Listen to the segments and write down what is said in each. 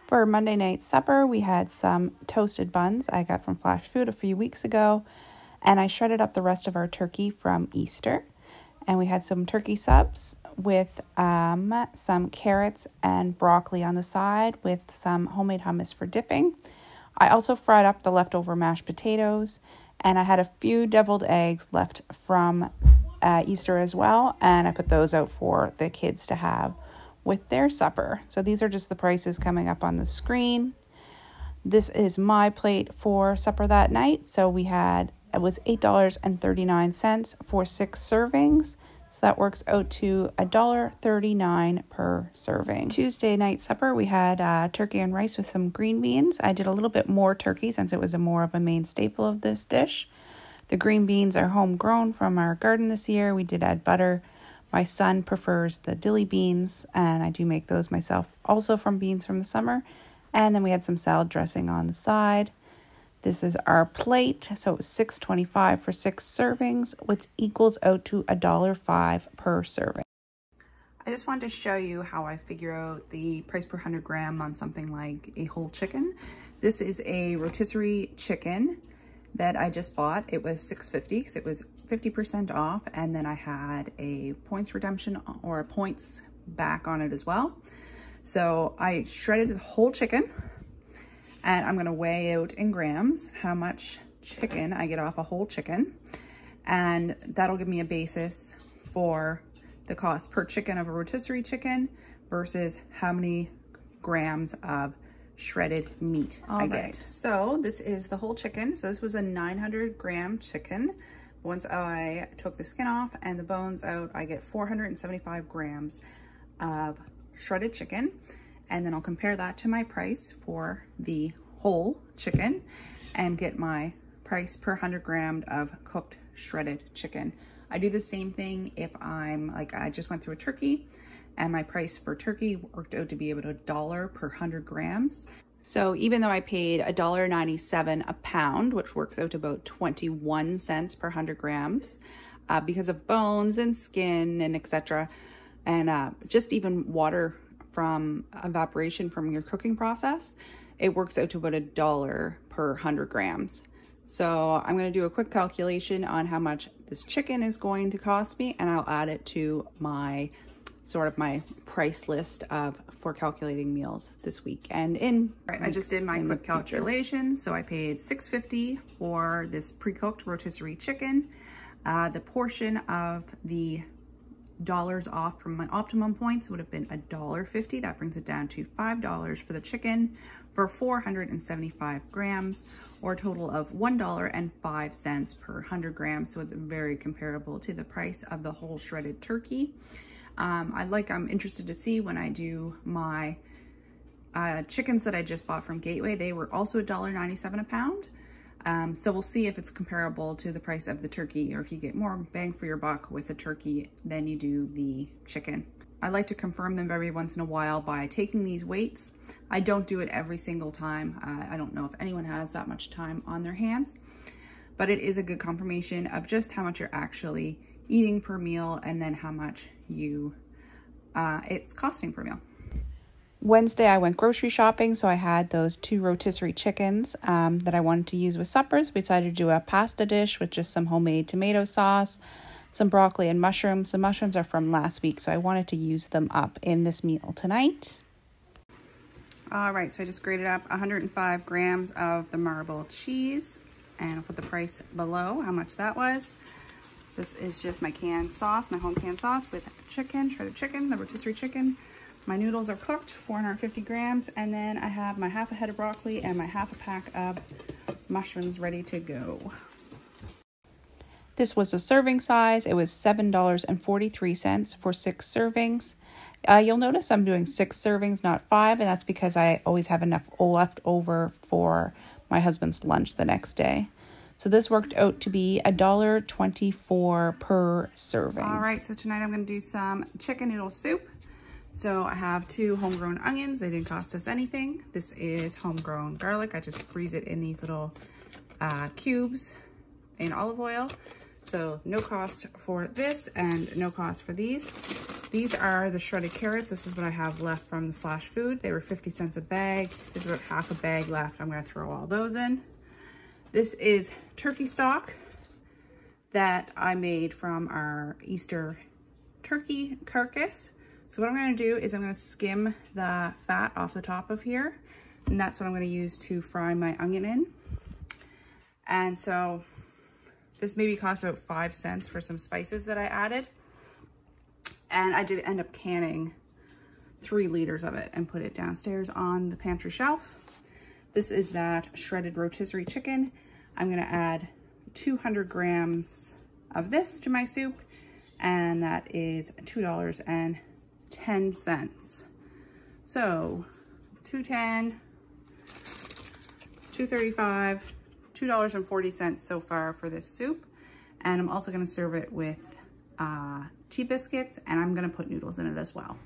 For Monday night supper, we had some toasted buns I got from Flash Food a few weeks ago, and I shredded up the rest of our turkey from Easter. And we had some turkey subs with some carrots and broccoli on the side with some homemade hummus for dipping. I also fried up the leftover mashed potatoes, and I had a few deviled eggs left from Easter as well, and I put those out for the kids to have with their supper. So these are just the prices coming up on the screen. This is my plate for supper that night. So it was $8.39 for 6 servings. So that works out to $1.39 per serving. Tuesday night supper, we had turkey and rice with some green beans. I did a little bit more turkey since it was more of a main staple of this dish. The green beans are homegrown from our garden this year. We did add butter. My son prefers the dilly beans, and I do make those myself also from beans from the summer. And then we had some salad dressing on the side. This is our plate. So it was $6.25 for 6 servings, which equals out to $1.05 per serving. I just wanted to show you how I figure out the price per 100 gram on something like a whole chicken. This is a rotisserie chicken that I just bought. It was $6.50, so it was 50% off, and then I had a points redemption or points back on it as well. So I shredded the whole chicken, and I'm gonna weigh out in grams how much chicken I get off a whole chicken, and that'll give me a basis for the cost per chicken of a rotisserie chicken versus how many grams of shredded meat I get. So this is the whole chicken. So this was a 900-gram chicken. Once I took the skin off and the bones out, I get 475 grams of shredded chicken. And then I'll compare that to my price for the whole chicken and get my price per 100 gram of cooked shredded chicken. I do the same thing if I just went through a turkey, and my price for turkey worked out to be about $1 per 100 grams. So even though I paid $1.97 a pound, which works out to about 21 cents per 100 grams, because of bones and skin and etc., and just even water from evaporation from your cooking process, it works out to about $1 per 100 grams. So I'm going to do a quick calculation on how much this chicken is going to cost me, and I'll add it to my my price list for calculating meals this week and in. Right, I just did my quick calculation. So I paid $6.50 for this pre-cooked rotisserie chicken. The portion of the dollars off from my optimum points would have been $1.50. That brings it down to $5 for the chicken for 475 grams, or a total of $1.05 per 100 grams. So it's very comparable to the price of the whole shredded turkey. I'm interested to see when I do my chickens that I just bought from Gateway. They were also $1.97 a pound. So we'll see if it's comparable to the price of the turkey, or if you get more bang for your buck with the turkey than you do the chicken. I like to confirm them every once in a while by taking these weights. I don't do it every single time. I don't know if anyone has that much time on their hands, but it is a good confirmation of just how much you're actually eating per meal, and then how much it's costing per meal. Wednesday, I went grocery shopping, so I had those 2 rotisserie chickens that I wanted to use with suppers. We decided to do a pasta dish with just some homemade tomato sauce, some broccoli and mushrooms. The mushrooms are from last week, so I wanted to use them up in this meal tonight. All right, so I just grated up 105 grams of the marble cheese, and I'll put the price below how much that was. This is just my canned sauce, my home canned sauce with chicken, shredded chicken, the rotisserie chicken. My noodles are cooked, 450 grams, and then I have my half a head of broccoli and my half a pack of mushrooms ready to go. This was a serving size. It was $7.43 for 6 servings. You'll notice I'm doing 6 servings, not 5, and that's because I always have enough left over for my husband's lunch the next day. So this worked out to be $1.24 per serving. All right, so tonight I'm gonna do some chicken noodle soup. So I have 2 homegrown onions. They didn't cost us anything. This is homegrown garlic. I just freeze it in these little cubes in olive oil. So no cost for this and no cost for these. These are the shredded carrots. This is what I have left from the flash food. They were 50 cents a bag. There's about half a bag left. I'm gonna throw all those in. This is turkey stock that I made from our Easter turkey carcass. So what I'm gonna do is I'm gonna skim the fat off the top of here, and that's what I'm gonna use to fry my onion in. And so this maybe cost about 5 cents for some spices that I added. And I did end up canning 3 liters of it and put it downstairs on the pantry shelf. This is that shredded rotisserie chicken. I'm gonna add 200 grams of this to my soup, and that is $2.10. So $2.10, $2.35, $2.40 so far for this soup. And I'm also gonna serve it with tea biscuits, and I'm gonna put noodles in it as well.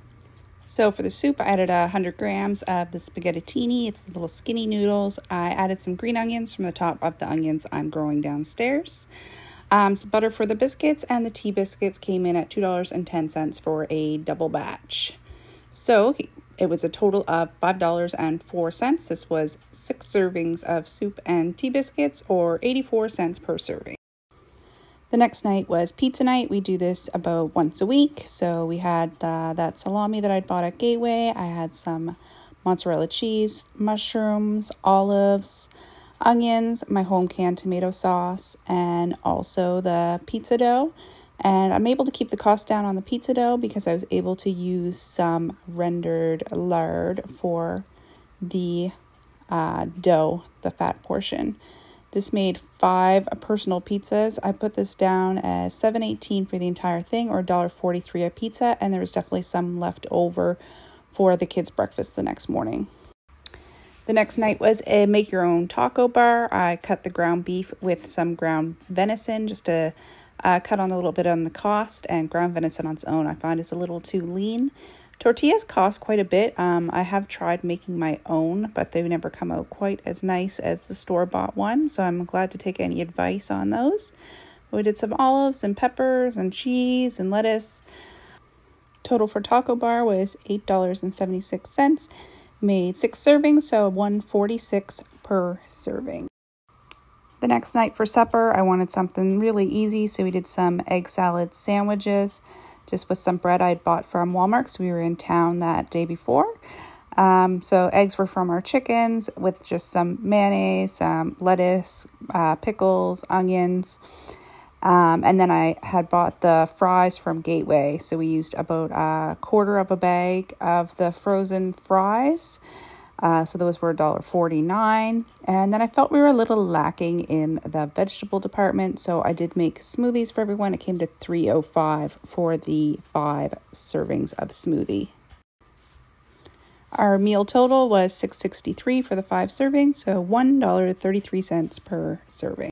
So for the soup, I added 100 grams of the spaghettini. It's the little skinny noodles. I added some green onions from the top of the onions I'm growing downstairs. Some butter for the biscuits, and the tea biscuits came in at $2.10 for a double batch. So it was a total of $5.04. This was 6 servings of soup and tea biscuits, or 84 cents per serving. The next night was pizza night. We do this about once a week. So we had that salami that I'd bought at Gateway. I had some mozzarella cheese, mushrooms, olives, onions, my home canned tomato sauce, and also the pizza dough. And I'm able to keep the cost down on the pizza dough because I was able to use some rendered lard for the dough, the fat portion. This made 5 personal pizzas. I put this down as $7.18 for the entire thing, or $1.43 a pizza, and there was definitely some left over for the kids' breakfast the next morning. The next night was a make your own taco bar. I cut the ground beef with some ground venison just to cut on a little bit on the cost, and ground venison on its own I find is a little too lean. Tortillas cost quite a bit. I have tried making my own, but they never come out quite as nice as the store-bought one, so I'm glad to take any advice on those. We did some olives and peppers and cheese and lettuce. Total for taco bar was $8.76. Made 6 servings, so $1.46 per serving. The next night for supper, I wanted something really easy, so we did some egg salad sandwiches, just with some bread I'd bought from Walmart, so we were in town that day before. So eggs were from our chickens with just some mayonnaise, lettuce, pickles, onions. And then I had bought the fries from Gateway, so we used about a quarter of a bag of the frozen fries. So those were $1.49. And then I felt we were a little lacking in the vegetable department, so I did make smoothies for everyone. It came to $3.05 for the 5 servings of smoothie. Our meal total was $6.63 for the 5 servings, so $1.33 per serving.